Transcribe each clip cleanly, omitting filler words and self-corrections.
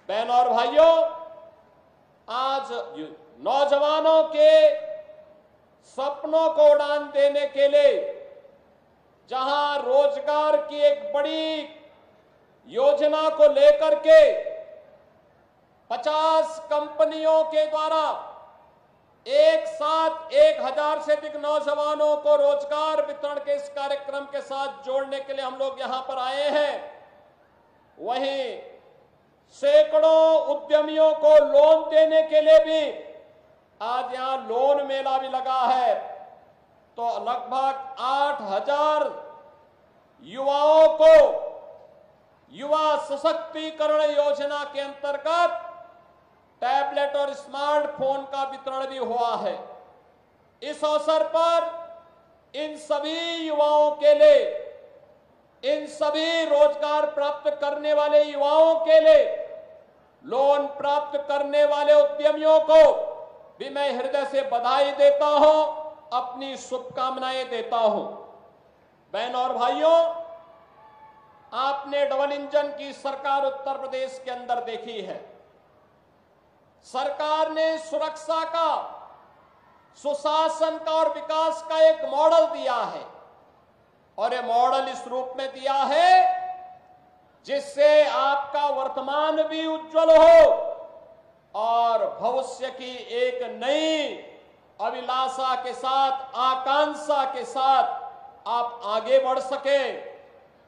बहनों और भाइयों, आज नौजवानों के सपनों को उड़ान देने के लिए जहां रोजगार की एक बड़ी योजना को लेकर के 50 कंपनियों के द्वारा एक साथ 1000 से अधिक नौजवानों को रोजगार वितरण के इस कार्यक्रम के साथ जोड़ने के लिए हम लोग यहां पर आए हैं, वहीं सैकड़ों उद्यमियों को लोन देने के लिए भी आज यहां लोन मेला भी लगा है। तो लगभग 8000 युवाओं को युवा सशक्तिकरण योजना के अंतर्गत टैबलेट और स्मार्टफोन का वितरण भी हुआ है। इस अवसर पर इन सभी युवाओं के लिए, इन सभी रोजगार प्राप्त करने वाले युवाओं के लिए, लोन प्राप्त करने वाले उद्यमियों को भी मैं हृदय से बधाई देता हूं, अपनी शुभकामनाएं देता हूं। बहनों और भाइयों, आपने डबल इंजन की सरकार उत्तर प्रदेश के अंदर देखी है। सरकार ने सुरक्षा का, सुशासन का और विकास का एक मॉडल दिया है और ये मॉडल इस रूप में दिया है जिससे आपका वर्तमान भी उज्जवल हो और भविष्य की एक नई अभिलाषा के साथ, आकांक्षा के साथ आप आगे बढ़ सके।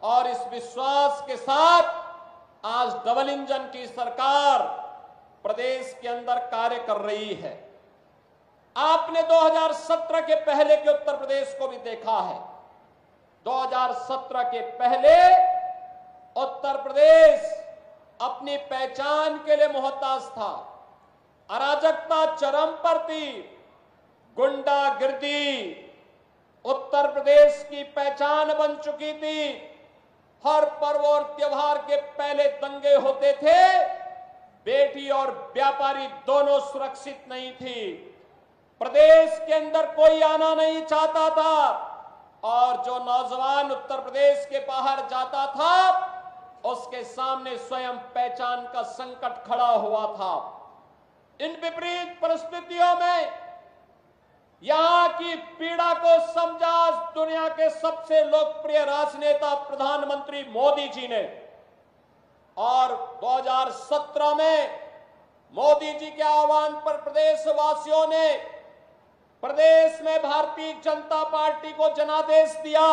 और इस विश्वास के साथ आज डबल इंजन की सरकार प्रदेश के अंदर कार्य कर रही है। आपने 2017 के पहले के उत्तर प्रदेश को भी देखा है। 2017 के पहले उत्तर प्रदेश अपनी पहचान के लिए मोहताज था। अराजकता चरम पर थी, गुंडागिर्दी उत्तर प्रदेश की पहचान बन चुकी थी। हर पर्व और त्योहार के पहले दंगे होते थे, बेटी और व्यापारी दोनों सुरक्षित नहीं थी। प्रदेश के अंदर कोई आना नहीं चाहता था और जो नौजवान उत्तर प्रदेश के बाहर जाता था उसके सामने स्वयं पहचान का संकट खड़ा हुआ था। इन विपरीत परिस्थितियों में यहां की पीड़ा को समझा दुनिया के सबसे लोकप्रिय राजनेता प्रधानमंत्री मोदी जी ने। और 2017 में मोदी जी के आह्वान पर प्रदेशवासियों ने प्रदेश में भारतीय जनता पार्टी को जनादेश दिया।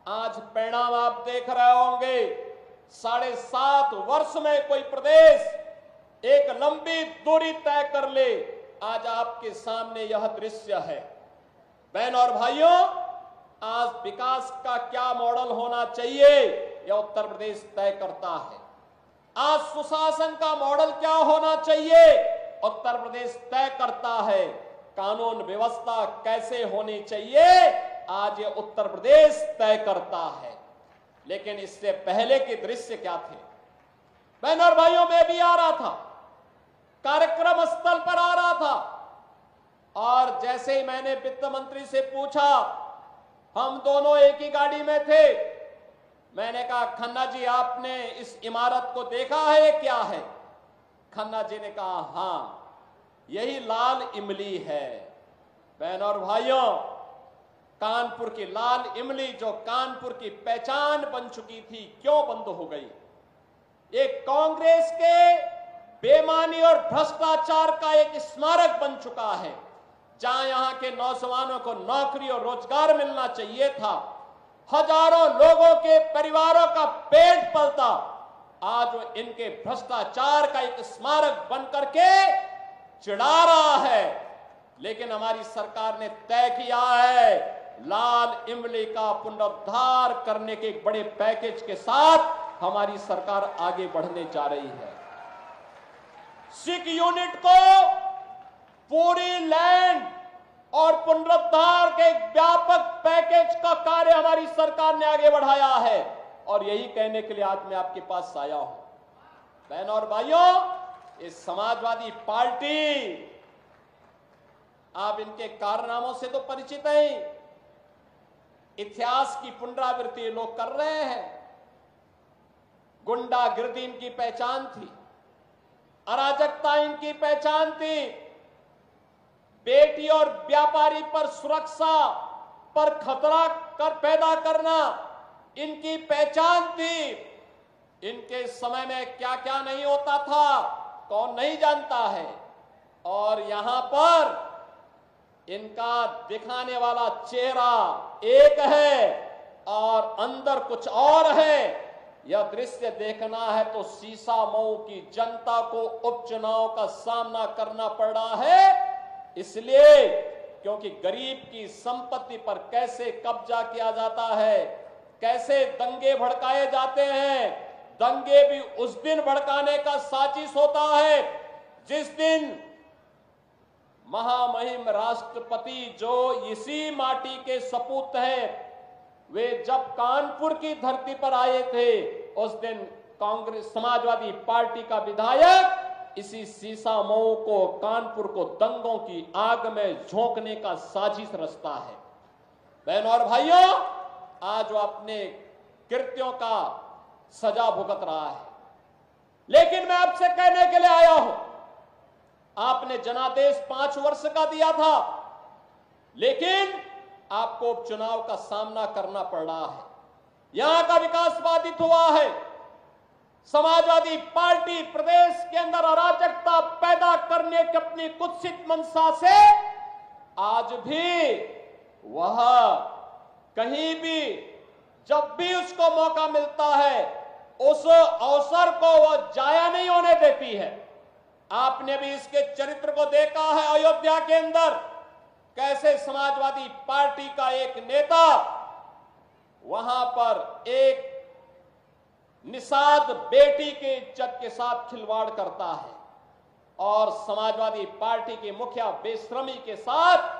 आज परिणाम आप देख रहे होंगे। 7.5 वर्ष में कोई प्रदेश एक लंबी दूरी तय कर ले, आज आपके सामने यह दृश्य है। बहनों और भाइयों, आज विकास का क्या मॉडल होना चाहिए यह उत्तर प्रदेश तय करता है। आज सुशासन का मॉडल क्या होना चाहिए उत्तर प्रदेश तय करता है। कानून व्यवस्था कैसे होनी चाहिए आज ये उत्तर प्रदेश तय करता है। लेकिन इससे पहले के दृश्य क्या थे? बहनों और भाइयों, मैं भी आ रहा था, कार्यक्रम स्थल पर आ रहा था और जैसे ही मैंने वित्त मंत्री से पूछा, हम दोनों एक ही गाड़ी में थे, मैंने कहा खन्ना जी आपने इस इमारत को देखा है, ये क्या है? खन्ना जी ने कहा हां, यही लाल इमली है। बहनों और भाइयों, कानपुर की लाल इमली जो कानपुर की पहचान बन चुकी थी, क्यों बंद हो गई? एक कांग्रेस के बेईमानी और भ्रष्टाचार का एक स्मारक बन चुका है। जहां यहां के नौजवानों को नौकरी और रोजगार मिलना चाहिए था, हजारों लोगों के परिवारों का पेट पलता, आज वो इनके भ्रष्टाचार का एक स्मारक बन करके चिढ़ा रहा है। लेकिन हमारी सरकार ने तय किया है लाल इमली का पुनरुद्धार करने के एक बड़े पैकेज के साथ हमारी सरकार आगे बढ़ने जा रही है। सिख यूनिट को पूरी लैंड और पुनरुद्धार के एक व्यापक पैकेज का कार्य हमारी सरकार ने आगे बढ़ाया है और यही कहने के लिए आज मैं आपके पास आया हूं। बहनों और भाइयों, इस समाजवादी पार्टी, आप इनके कारनामों से तो परिचित हैं, इतिहास की पुनरावृत्ति लोग कर रहे हैं। गुंडागिर्दी इनकी पहचान थी, अराजकता इनकी पहचान थी। बेटी और व्यापारी पर सुरक्षा पर खतरा पैदा करना इनकी पहचान थी। इनके समय में क्या क्या नहीं होता था कौन नहीं जानता है। और यहां पर इनका दिखाने वाला चेहरा एक है और अंदर कुछ और है। यह दृश्य देखना है तो सीसामऊ की जनता को उपचुनाव का सामना करना पड़ रहा है, इसलिए क्योंकि गरीब की संपत्ति पर कैसे कब्जा किया जाता है, कैसे दंगे भड़काए जाते हैं। दंगे भी उस दिन भड़काने का साजिश होता है जिस दिन महामहिम राष्ट्रपति जो इसी माटी के सपूत हैं, वे जब कानपुर की धरती पर आए थे उस दिन कांग्रेस समाजवादी पार्टी का विधायक इसी सीसामऊ को कानपुर को दंगों की आग में झोंकने का साजिश रचता है। बहनों और भाइयों, आज वो अपने कृत्यों का सजा भुगत रहा है। लेकिन मैं आपसे कहने के लिए आया हूं, आपने जनादेश 5 वर्ष का दिया था, लेकिन आपको उपचुनाव का सामना करना पड़ रहा है। यहां का विकास बाधित हुआ है। समाजवादी पार्टी प्रदेश के अंदर अराजकता पैदा करने की अपनी कुत्सित मंशा से आज भी वह कहीं भी जब भी उसको मौका मिलता है उस अवसर को वह जाया नहीं होने देती है। आपने भी इसके चरित्र को देखा है अयोध्या के अंदर, कैसे समाजवादी पार्टी का एक नेता वहां पर एक निषाद बेटी के इज्जत के साथ खिलवाड़ करता है और समाजवादी पार्टी के मुखिया बेशर्मी के साथ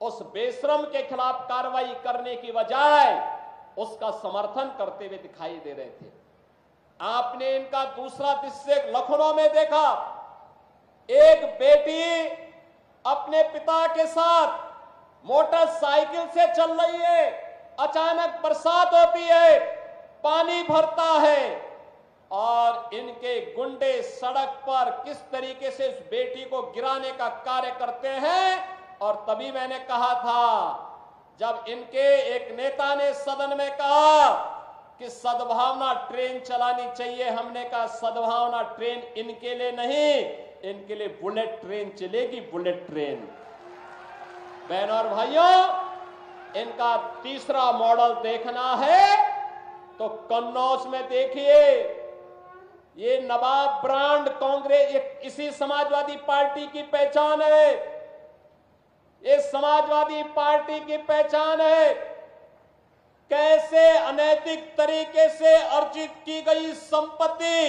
उस बेशरम के खिलाफ कार्रवाई करने की बजाय उसका समर्थन करते हुए दिखाई दे रहे थे। आपने इनका दूसरा दृश्य लखनऊ में देखा, एक बेटी अपने पिता के साथ मोटरसाइकिल से चल रही है, अचानक बरसात होती है, पानी भरता है और इनके गुंडे सड़क पर किस तरीके से इस बेटी को गिराने का कार्य करते हैं। और तभी मैंने कहा था, जब इनके एक नेता ने सदन में कहा कि सद्भावना ट्रेन चलानी चाहिए, हमने कहा सद्भावना ट्रेन इनके लिए नहीं, इनके लिए बुलेट ट्रेन चलेगी, बुलेट ट्रेन। बहनों और भाइयों, इनका तीसरा मॉडल देखना है तो कन्नौज में देखिए, ये नवाब ब्रांड कांग्रेस इसी समाजवादी पार्टी की पहचान है। ये समाजवादी पार्टी की पहचान है कैसे अनैतिक तरीके से अर्जित की गई संपत्ति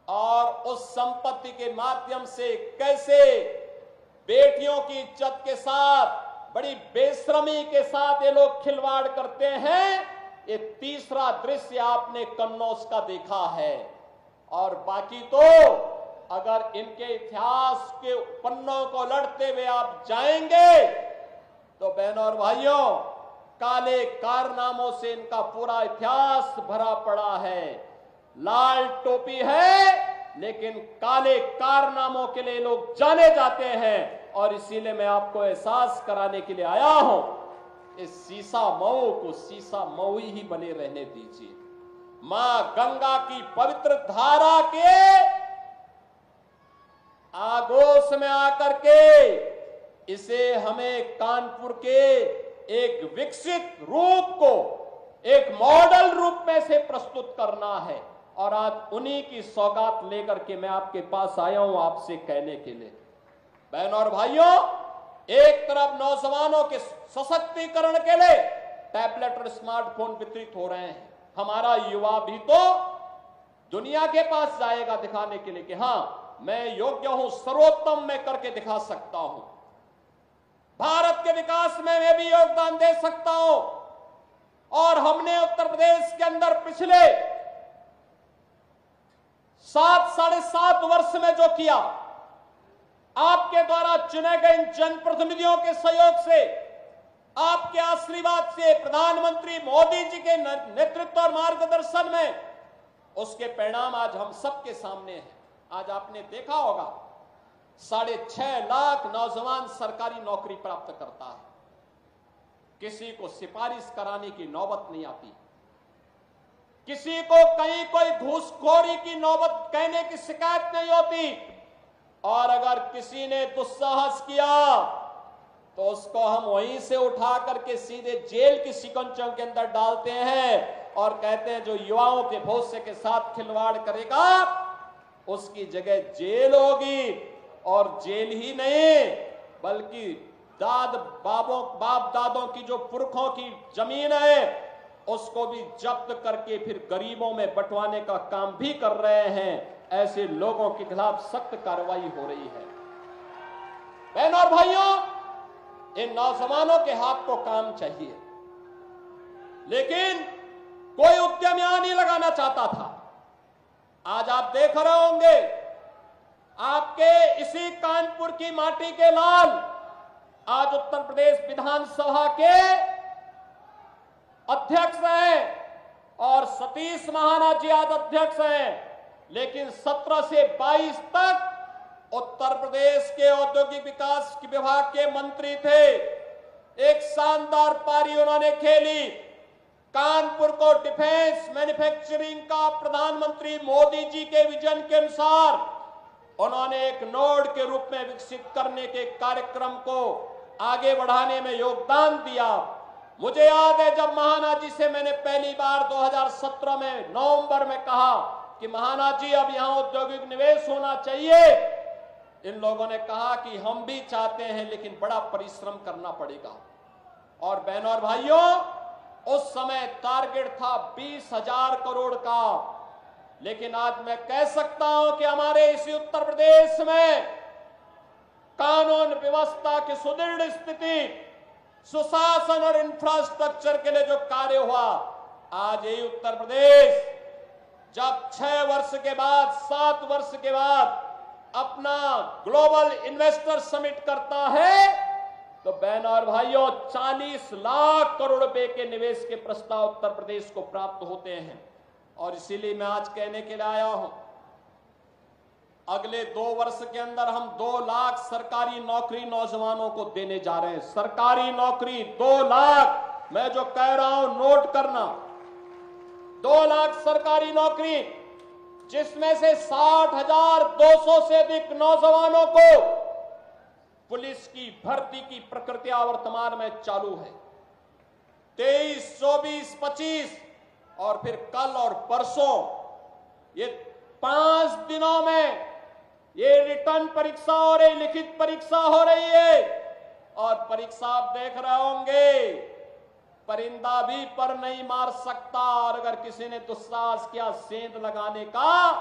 और उस संपत्ति के माध्यम से कैसे बेटियों की इज्जत के साथ बड़ी बेशर्मी के साथ ये लोग खिलवाड़ करते हैं। ये तीसरा दृश्य आपने कन्नौज का देखा है। और बाकी तो अगर इनके इतिहास के पन्नों को लड़ते हुए आप जाएंगे तो बहनों और भाइयों, काले कारनामों से इनका पूरा इतिहास भरा पड़ा है। लाल टोपी है लेकिन काले कारनामों के लिए लोग जाने जाते हैं और इसीलिए मैं आपको एहसास कराने के लिए आया हूं, इस सीसामऊ को सीसामऊ ही बने रहने दीजिए। मां गंगा की पवित्र धारा के आगोश में आकर के इसे हमें कानपुर के एक विकसित रूप को एक मॉडल रूप में से प्रस्तुत करना है। और आज उन्हीं की सौगात लेकर के मैं आपके पास आया हूं आपसे कहने के लिए। बहनों और भाइयों, एक तरफ नौजवानों के सशक्तिकरण के लिए टैबलेट और स्मार्टफोन वितरित हो रहे हैं। हमारा युवा भी तो दुनिया के पास जाएगा दिखाने के लिए कि हां मैं योग्य हूं, सर्वोत्तम मैं करके दिखा सकता हूं, भारत के विकास में मैं भी योगदान दे सकता हूं। और हमने उत्तर प्रदेश के अंदर पिछले 7-7.5 वर्ष में जो किया, आपके द्वारा चुने गए जनप्रतिनिधियों के सहयोग से, आपके आशीर्वाद से, प्रधानमंत्री मोदी जी के नेतृत्व और मार्गदर्शन में, उसके परिणाम आज हम सबके सामने हैं। आज आपने देखा होगा 6.5 लाख नौजवान सरकारी नौकरी प्राप्त करता है। किसी को सिफारिश कराने की नौबत नहीं आती, किसी को कहीं कोई घूसखोरी की नौबत कहने की शिकायत नहीं होती, और अगर किसी ने दुस्साहस किया तो उसको हम वहीं से उठा करके सीधे जेल की शिकंजों के अंदर डालते हैं और कहते हैं जो युवाओं के भविष्य के साथ खिलवाड़ करेगा उसकी जगह जेल होगी, और जेल ही नहीं बल्कि बाप दादों की जो पुरखों की जमीन है उसको भी जब्त करके फिर गरीबों में बंटवाने का काम भी कर रहे हैं। ऐसे लोगों के खिलाफ सख्त कार्रवाई हो रही है। बहनों और भाइयों, इन नौजवानों के हाथ को काम चाहिए, लेकिन कोई उद्यम यहां नहीं लगाना चाहता था। आज आप देख रहे होंगे आपके इसी कानपुर की माटी के लाल आज उत्तर प्रदेश विधानसभा के अध्यक्ष हैं और सतीश महाना जी आज अध्यक्ष हैं, लेकिन 17 से 22 तक उत्तर प्रदेश के औद्योगिक विकास विभाग के मंत्री थे। एक शानदार पारी उन्होंने खेली। कानपुर को डिफेंस मैन्युफैक्चरिंग का प्रधानमंत्री मोदी जी के विजन के अनुसार उन्होंने एक नोड के रूप में विकसित करने के कार्यक्रम को आगे बढ़ाने में योगदान दिया। मुझे याद है जब महाना जी से मैंने पहली बार 2017 में नवंबर में कहा कि महाना जी अब यहां औद्योगिक निवेश होना चाहिए, इन लोगों ने कहा कि हम भी चाहते हैं लेकिन बड़ा परिश्रम करना पड़ेगा। और बहनों और भाइयों, उस समय टारगेट था 20,000 करोड़ का, लेकिन आज मैं कह सकता हूं कि हमारे इसी उत्तर प्रदेश में कानून व्यवस्था की सुदृढ़ स्थिति, सुशासन और इंफ्रास्ट्रक्चर के लिए जो कार्य हुआ, आज यही उत्तर प्रदेश जब 6 वर्ष के बाद 7 वर्ष के बाद अपना ग्लोबल इन्वेस्टर समिट करता है तो बहनों और भाइयों 40 लाख करोड़ रुपए के निवेश के प्रस्ताव उत्तर प्रदेश को प्राप्त होते हैं। और इसीलिए मैं आज कहने के लिए आया हूं, अगले 2 वर्ष के अंदर हम 2 लाख सरकारी नौकरी नौजवानों को देने जा रहे हैं। सरकारी नौकरी 2 लाख, मैं जो कह रहा हूं नोट करना, 2 लाख सरकारी नौकरी, जिसमें से 60,200 से अधिक नौजवानों को पुलिस की भर्ती की प्रक्रिया वर्तमान में चालू है। 23, 24, 25 और फिर कल और परसों ये 5 दिनों में ये रिटर्न परीक्षा हो रही, लिखित परीक्षा हो रही है। और परीक्षा आप देख रहे होंगे, परिंदा भी पर नहीं मार सकता, और अगर किसी ने दुस्साहस किया सेंध लगाने का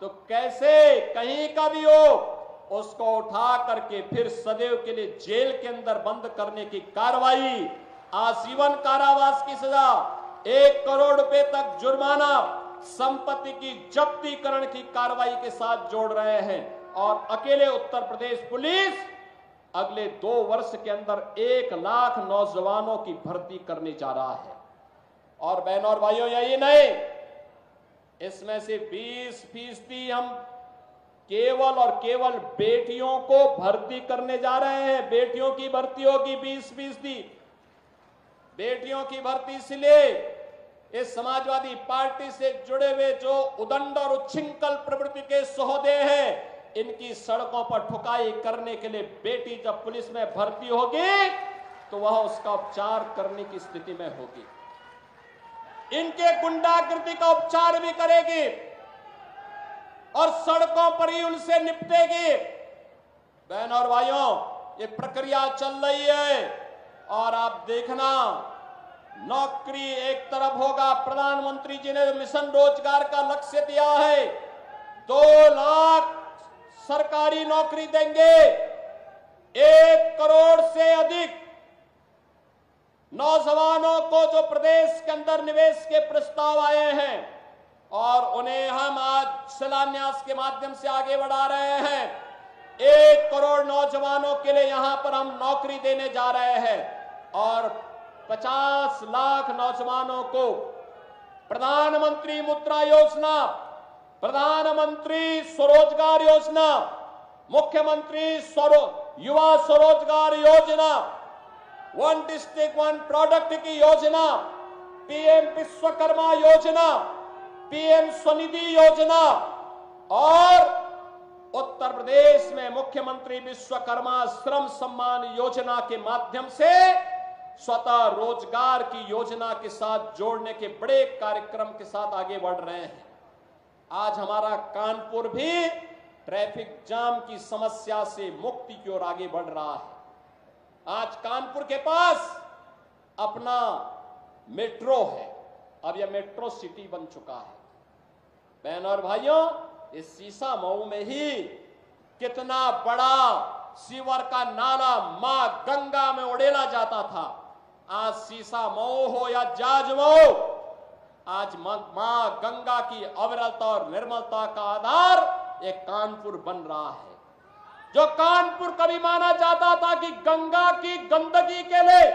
तो कैसे कहीं का भी हो उसको उठा करके फिर सदैव के लिए जेल के अंदर बंद करने की कार्रवाई, आजीवन कारावास की सजा, 1 करोड़ रुपए तक जुर्माना, संपत्ति की जब्तीकरण की कार्रवाई के साथ जोड़ रहे हैं। और अकेले उत्तर प्रदेश पुलिस अगले 2 वर्ष के अंदर 1 लाख नौजवानों की भर्ती करने जा रहा है। और बहनों और भाइयों, यही नहीं, इसमें से 20% हम केवल और केवल बेटियों को भर्ती करने जा रहे हैं। बेटियों की भर्ती होगी 20%। बेटियों की भर्ती इसलिए इस समाजवादी पार्टी से जुड़े हुए जो उदंड और उच्छृंखल प्रवृत्ति के सहोदे हैं, इनकी सड़कों पर ठुकाई करने के लिए बेटी जब पुलिस में भर्ती होगी तो वह उसका उपचार करने की स्थिति में होगी, इनके गुंडागर्दी का उपचार भी करेगी और सड़कों पर ही उनसे निपटेगी। बहनों और भाइयों, ये प्रक्रिया चल रही है और आप देखना, नौकरी एक तरफ होगा, प्रधानमंत्री जी ने मिशन रोजगार का लक्ष्य दिया है, 2 लाख सरकारी नौकरी देंगे, 1 करोड़ से अधिक नौजवानों को जो प्रदेश के अंदर निवेश के प्रस्ताव आए हैं और उन्हें हम आज शिलान्यास के माध्यम से आगे बढ़ा रहे हैं। 1 करोड़ नौजवानों के लिए यहां पर हम नौकरी देने जा रहे हैं और 50 लाख नौजवानों को प्रधानमंत्री मुद्रा योजना प्रधानमंत्री स्वरोजगार योजना, मुख्यमंत्री युवा स्वरोजगार योजना, वन डिस्ट्रिक्ट वन प्रोडक्ट की योजना, पीएम विश्वकर्मा योजना, पीएम स्वनिधि योजना और उत्तर प्रदेश में मुख्यमंत्री विश्वकर्मा श्रम सम्मान योजना के माध्यम से स्वतः रोजगार की योजना के साथ जोड़ने के बड़े कार्यक्रम के साथ आगे बढ़ रहे हैं। आज हमारा कानपुर भी ट्रैफिक जाम की समस्या से मुक्ति की ओर आगे बढ़ रहा है। आज कानपुर के पास अपना मेट्रो है, अब यह मेट्रो सिटी बन चुका है। बहन और भाइयों, इस सीसा मऊ में ही कितना बड़ा सीवर का नाला मां गंगा में उड़ेला जाता था। आज सीसा मऊ हो या जाज मऊ, आज मां गंगा की अविरलता और निर्मलता का आधार एक कानपुर बन रहा है। जो कानपुर कभी माना जाता था कि गंगा की गंदगी के लिए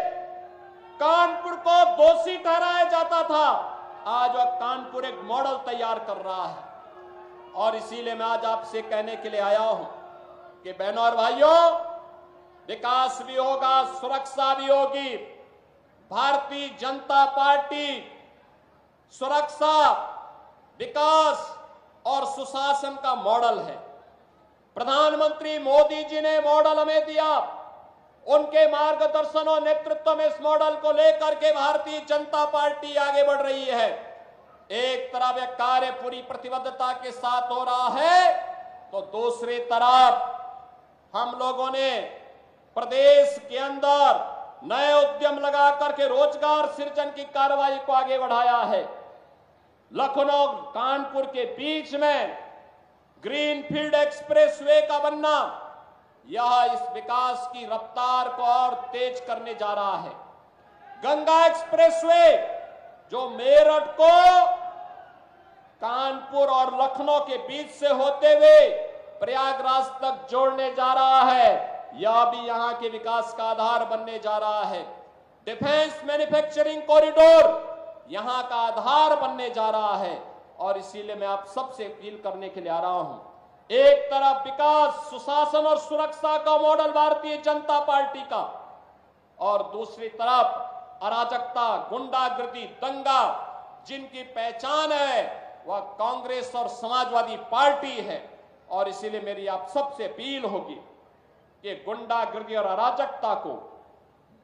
कानपुर को दोषी ठहराया जाता था, आज वह कानपुर एक मॉडल तैयार कर रहा है। और इसीलिए मैं आज आपसे कहने के लिए आया हूं कि बहनों और भाइयों, विकास भी होगा, सुरक्षा भी होगी। भारतीय जनता पार्टी सुरक्षा, विकास और सुशासन का मॉडल है। प्रधानमंत्री मोदी जी ने मॉडल हमें दिया, उनके मार्गदर्शन और नेतृत्व में इस मॉडल को लेकर के भारतीय जनता पार्टी आगे बढ़ रही है। एक तरफ यह कार्य पूरी प्रतिबद्धता के साथ हो रहा है, तो दूसरी तरफ हम लोगों ने प्रदेश के अंदर नए उद्यम लगा करके रोजगार सृजन की कार्रवाई को आगे बढ़ाया है। लखनऊ कानपुर के बीच में ग्रीनफील्ड एक्सप्रेसवे का बनना, यह इस विकास की रफ्तार को और तेज करने जा रहा है। गंगा एक्सप्रेसवे जो मेरठ को कानपुर और लखनऊ के बीच से होते हुए प्रयागराज तक जोड़ने जा रहा है, यह भी यहां के विकास का आधार बनने जा रहा है। डिफेंस मैन्युफैक्चरिंग कॉरिडोर यहां का आधार बनने जा रहा है। और इसीलिए मैं आप सबसे अपील करने के लिए आ रहा हूं, एक तरफ विकास, सुशासन और सुरक्षा का मॉडल भारतीय जनता पार्टी का, और दूसरी तरफ अराजकता, गुंडागर्दी, दंगा जिनकी पहचान है वह कांग्रेस और समाजवादी पार्टी है। और इसीलिए मेरी आप सबसे अपील होगी कि गुंडागर्दी और अराजकता को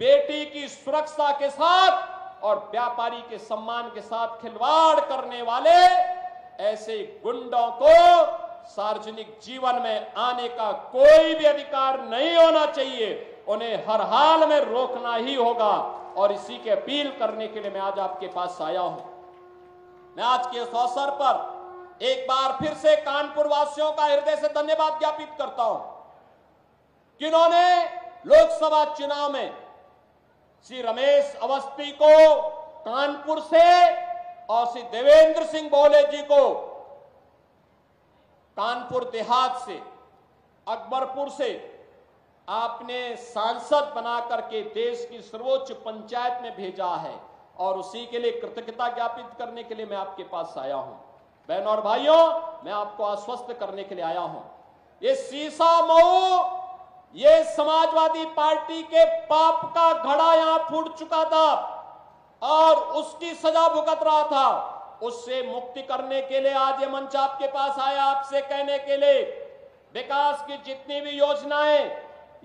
बेटी की सुरक्षा के साथ और व्यापारी के सम्मान के साथ खिलवाड़ करने वाले ऐसे गुंडों को सार्वजनिक जीवन में आने का कोई भी अधिकार नहीं होना चाहिए। उन्हें हर हाल में रोकना ही होगा। और इसी के अपील करने के लिए मैं आज आपके पास आया हूं। मैं आज के इस अवसर पर एक बार फिर से कानपुर वासियों का हृदय से धन्यवाद ज्ञापित करता हूं, जिन्होंने लोकसभा चुनाव में श्री रमेश अवस्थी को कानपुर से और श्री देवेंद्र सिंह बोले जी को कानपुर देहात से, अकबरपुर से आपने सांसद बना करके देश की सर्वोच्च पंचायत में भेजा है। और उसी के लिए कृतज्ञता ज्ञापित करने के लिए मैं आपके पास आया हूं। बहनों और भाइयों, मैं आपको आश्वस्त करने के लिए आया हूं, ये सीसा मऊ, ये समाजवादी पार्टी के पाप का घड़ा यहां फूट चुका था और उसकी सजा भुगत रहा था। उससे मुक्ति करने के लिए आज ये मंच आपके पास आया, आपसे कहने के लिए विकास की जितनी भी योजनाएं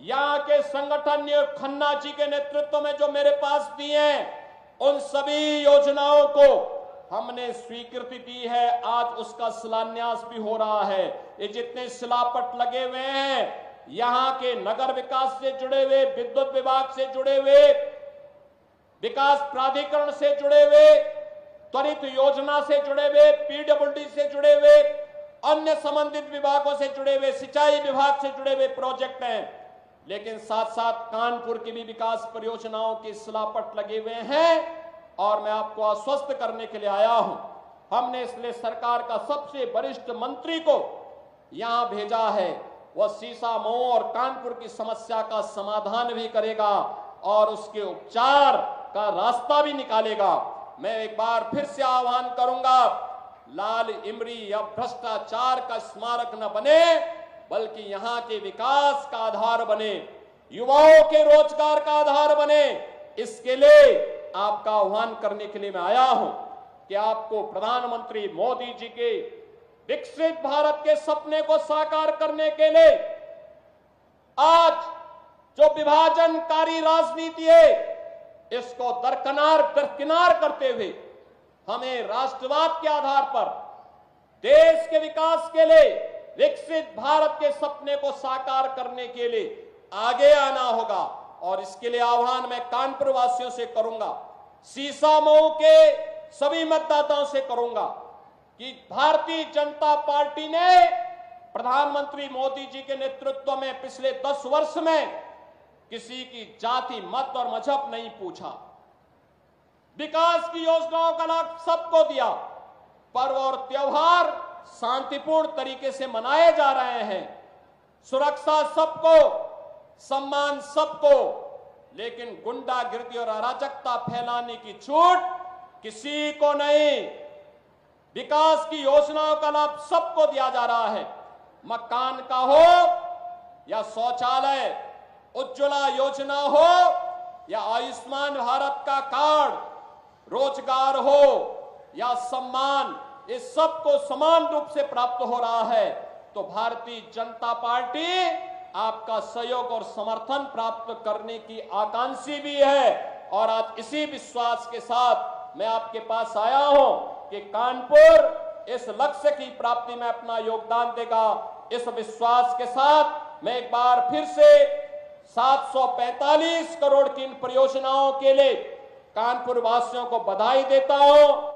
यहां के संगठन ने खन्ना जी के नेतृत्व में जो मेरे पास दी हैं, उन सभी योजनाओं को हमने स्वीकृति दी है। आज उसका शिलान्यास भी हो रहा है। ये जितने शिलापट लगे हुए हैं, यहां के नगर विकास से जुड़े हुए, विद्युत विभाग से जुड़े हुए, विकास प्राधिकरण से जुड़े हुए, त्वरित योजना से जुड़े हुए, पीडब्ल्यूडी से जुड़े हुए, अन्य संबंधित विभागों से जुड़े हुए, सिंचाई विभाग से जुड़े हुए प्रोजेक्ट हैं। लेकिन साथ साथ कानपुर की भी विकास परियोजनाओं के शिलापट लगे हुए हैं। और मैं आपको आश्वस्त करने के लिए आया हूं, हमने इसलिए सरकार का सबसे वरिष्ठ मंत्री को यहां भेजा है। वह सीसा मऊ और कानपुर की समस्या का समाधान भी करेगा और उसके उपचार का रास्ता भी निकालेगा। मैं एक बार फिर से आह्वान करूंगा, लाल इमली या भ्रष्टाचार का स्मारक न बने, बल्कि यहां के विकास का आधार बने, युवाओं के रोजगार का आधार बने। इसके लिए आपका आह्वान करने के लिए मैं आया हूं कि आपको प्रधानमंत्री मोदी जी के विकसित भारत के सपने को साकार करने के लिए आज जो विभाजनकारी राजनीति है, इसको दरकिनार करते हुए हमें राष्ट्रवाद के आधार पर देश के विकास के लिए, विकसित भारत के सपने को साकार करने के लिए आगे आना होगा। और इसके लिए आह्वान मैं कानपुर वासियों से करूंगा, सीसामऊ के सभी मतदाताओं से करूंगा कि भारतीय जनता पार्टी ने प्रधानमंत्री मोदी जी के नेतृत्व में पिछले 10 वर्ष में किसी की जाति, मत और मजहब नहीं पूछा। विकास की योजनाओं का लाभ सबको दिया। पर्व और त्योहार शांतिपूर्ण तरीके से मनाए जा रहे हैं। सुरक्षा सबको, सम्मान सबको, लेकिन गुंडागिर्दी और अराजकता फैलाने की छूट किसी को नहीं। विकास की योजनाओं का लाभ सबको दिया जा रहा है। मकान का हो या शौचालय, उज्ज्वला योजना हो या आयुष्मान भारत का कार्ड, रोजगार हो या सम्मान, इस सबको समान रूप से प्राप्त हो रहा है। तो भारतीय जनता पार्टी आपका सहयोग और समर्थन प्राप्त करने की आकांक्षी भी है। और आज इसी विश्वास के साथ मैं आपके पास आया हूं कि कानपुर इस लक्ष्य की प्राप्ति में अपना योगदान देगा। इस विश्वास के साथ मैं एक बार फिर से 745 करोड़ की इन परियोजनाओं के लिए कानपुर वासियों को बधाई देता हूं।